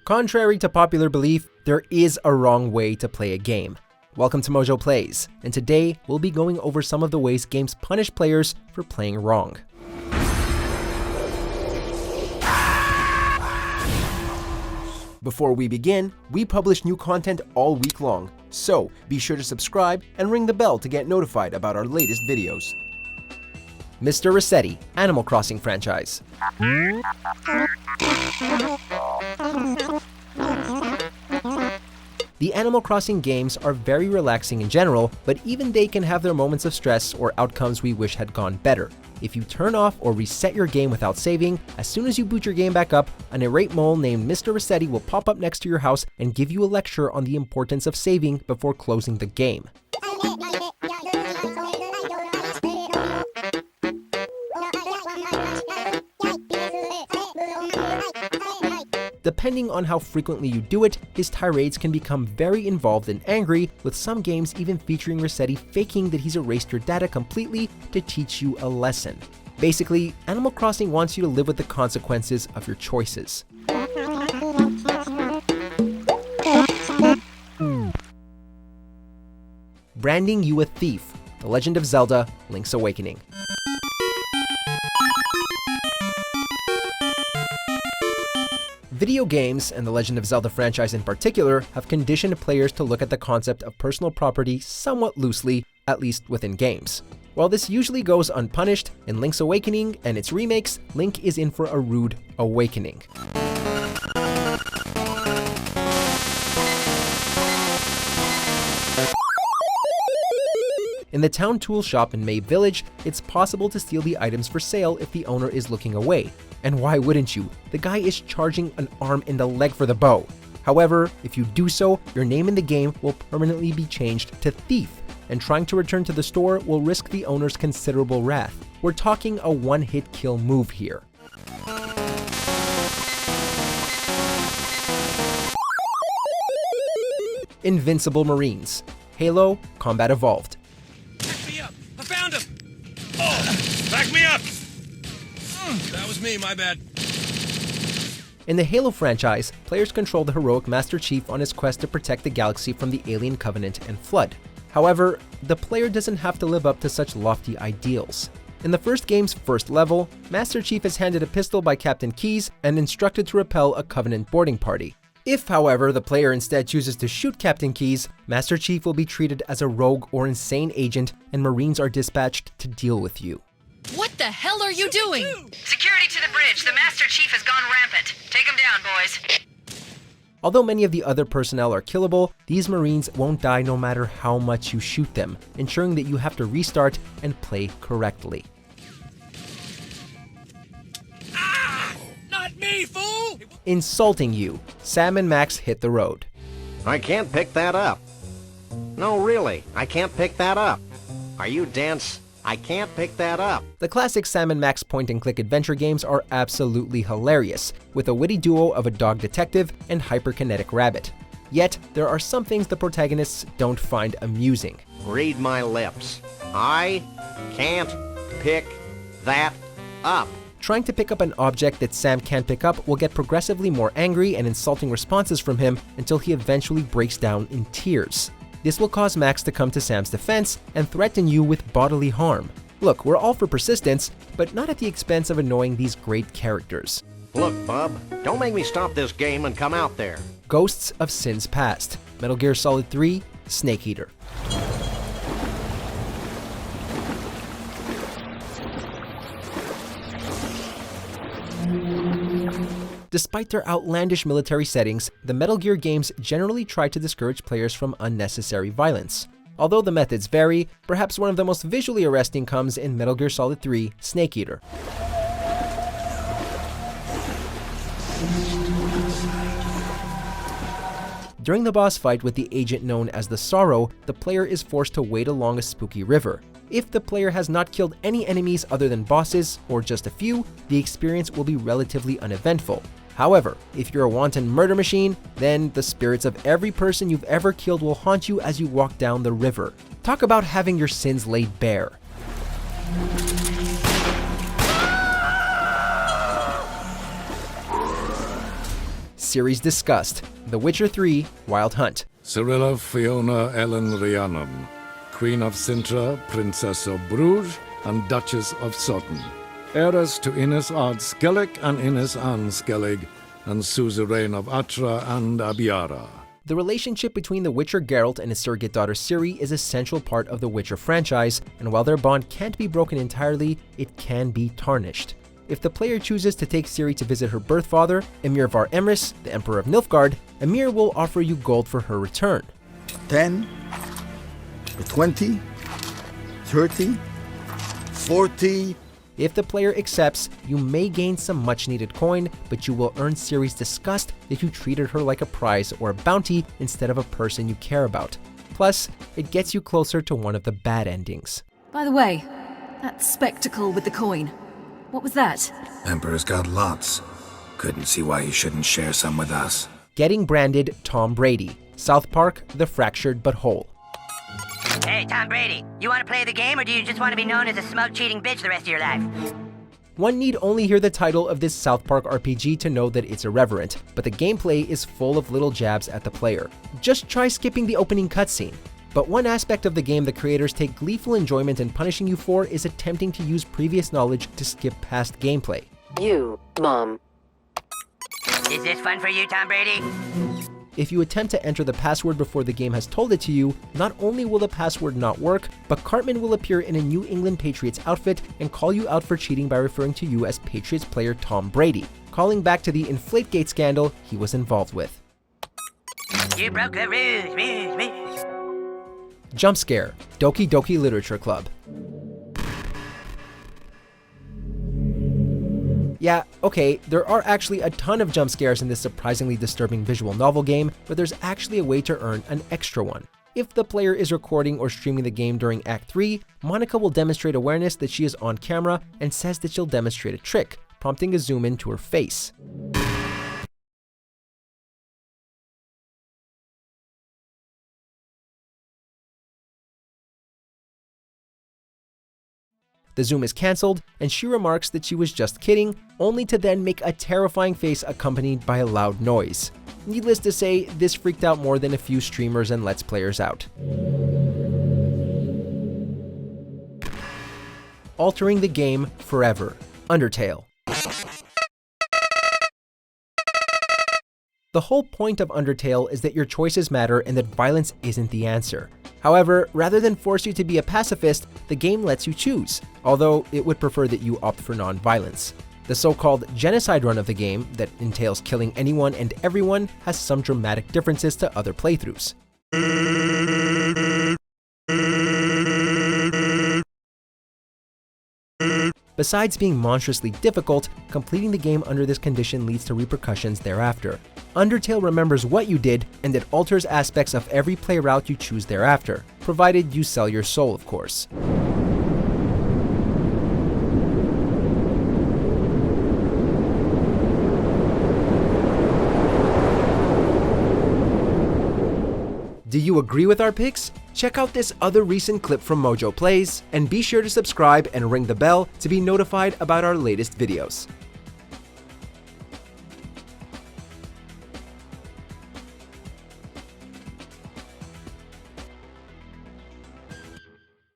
Contrary to popular belief, there is a wrong way to play a game. Welcome to MojoPlays, and today we'll be going over some of the ways games punish players for playing wrong. Before we begin, we publish new content all week long, so be sure to subscribe and ring the bell to get notified about our latest videos. Mr. Resetti, Animal Crossing franchise. The Animal Crossing games are very relaxing in general, but even they can have their moments of stress or outcomes we wish had gone better. If you turn off or reset your game without saving, as soon as you boot your game back up, an irate mole named Mr. Resetti will pop up next to your house and give you a lecture on the importance of saving before closing the game. Depending on how frequently you do it, his tirades can become very involved and angry, with some games even featuring Resetti faking that he's erased your data completely to teach you a lesson. Basically, Animal Crossing wants you to live with the consequences of your choices. Branding you a thief. The Legend of Zelda: Link's Awakening. Video games, and the Legend of Zelda franchise in particular, have conditioned players to look at the concept of personal property somewhat loosely, at least within games. While this usually goes unpunished, in Link's Awakening and its remakes, Link is in for a rude awakening. In the town tool shop in May Village, it's possible to steal the items for sale if the owner is looking away. And why wouldn't you? The guy is charging an arm and a leg for the bow. However, if you do so, your name in the game will permanently be changed to Thief, and trying to return to the store will risk the owner's considerable wrath. We're talking a one-hit kill move here. Invincible Marines. Halo Combat Evolved. I found him! Oh, back me up! That was me, my bad. In the Halo franchise, players control the heroic Master Chief on his quest to protect the galaxy from the alien Covenant and Flood. However, the player doesn't have to live up to such lofty ideals. In the first game's first level, Master Chief is handed a pistol by Captain Keyes and instructed to repel a Covenant boarding party. If, however, the player instead chooses to shoot Captain Keyes, Master Chief will be treated as a rogue or insane agent, and Marines are dispatched to deal with you. What the hell are you doing? Security to the bridge. The Master Chief has gone rampant. Take him down, boys. Although many of the other personnel are killable, these Marines won't die no matter how much you shoot them, ensuring that you have to restart and play correctly. Ah! Not me, fool! Insulting you. Sam and Max hit the road. I can't pick that up. No, really, I can't pick that up. Are you dense? I can't pick that up. The classic Sam and Max point-and-click adventure games are absolutely hilarious, with a witty duo of a dog detective and hyperkinetic rabbit. Yet, there are some things the protagonists don't find amusing. Read my lips. I can't pick that up. Trying to pick up an object that Sam can't pick up will get progressively more angry and insulting responses from him until he eventually breaks down in tears. This will cause Max to come to Sam's defense and threaten you with bodily harm. Look, we're all for persistence, but not at the expense of annoying these great characters. Look, bub, don't make me stop this game and come out there. Ghosts of Sins Past. Metal Gear Solid 3: Snake Eater. Despite their outlandish military settings, the Metal Gear games generally try to discourage players from unnecessary violence. Although the methods vary, perhaps one of the most visually arresting comes in Metal Gear Solid 3: Snake Eater. During the boss fight with the agent known as the Sorrow, the player is forced to wade along a spooky river. If the player has not killed any enemies other than bosses, or just a few, the experience will be relatively uneventful. However, if you're a wanton murder machine, then the spirits of every person you've ever killed will haunt you as you walk down the river. Talk about having your sins laid bare. Series discussed. The Witcher 3 Wild Hunt. Cyrilla Fiona Ellen Rhiannon, Queen of Sintra, Princess of Bruges, and Duchess of Sutton. Heiress to Innes Ard Skellig and Innes Anne Skellig, and suzerain of Atra and Abiara. The relationship between the Witcher Geralt and his surrogate daughter Ciri is a central part of the Witcher franchise, and while their bond can't be broken entirely, it can be tarnished. If the player chooses to take Ciri to visit her birth father, Emir var Emrys, the Emperor of Nilfgaard, Emir will offer you gold for her return. 10, 20, 30, 40... If the player accepts, you may gain some much-needed coin, but you will earn Ciri's disgust that you treated her like a prize or a bounty instead of a person you care about. Plus, it gets you closer to one of the bad endings. By the way, that spectacle with the coin, what was that? Emperor's got lots. Couldn't see why he shouldn't share some with us. Getting branded Tom Brady. South Park, The Fractured But Whole. Hey, Tom Brady, you want to play the game or do you just want to be known as a smug, cheating bitch the rest of your life? One need only hear the title of this South Park RPG to know that it's irreverent, but the gameplay is full of little jabs at the player. Just try skipping the opening cutscene. But one aspect of the game the creators take gleeful enjoyment in punishing you for is attempting to use previous knowledge to skip past gameplay. You, Mom. Is this fun for you, Tom Brady? If you attempt to enter the password before the game has told it to you, not only will the password not work, but Cartman will appear in a New England Patriots outfit and call you out for cheating by referring to you as Patriots player Tom Brady, calling back to the Inflategate scandal he was involved with. You broke the rules. Jump Scare, DokiDoki Literature Club. Yeah, okay, there are actually a ton of jump scares in this surprisingly disturbing visual novel game, but there's actually a way to earn an extra one. If the player is recording or streaming the game during Act 3, Monica will demonstrate awareness that she is on camera and says that she'll demonstrate a trick, prompting a zoom in to her face. The zoom is cancelled, and she remarks that she was just kidding, only to then make a terrifying face accompanied by a loud noise. Needless to say, this freaked out more than a few streamers and Let's Players out. Altering the game forever. Undertale. The whole point of Undertale is that your choices matter and that violence isn't the answer. However, rather than force you to be a pacifist, the game lets you choose, although it would prefer that you opt for non-violence. The so-called genocide run of the game, that entails killing anyone and everyone, has some dramatic differences to other playthroughs. Besides being monstrously difficult, completing the game under this condition leads to repercussions thereafter. Undertale remembers what you did, and it alters aspects of every play route you choose thereafter, provided you sell your soul, of course. Do you agree with our picks? Check out this other recent clip from MojoPlays, and be sure to subscribe and ring the bell to be notified about our latest videos.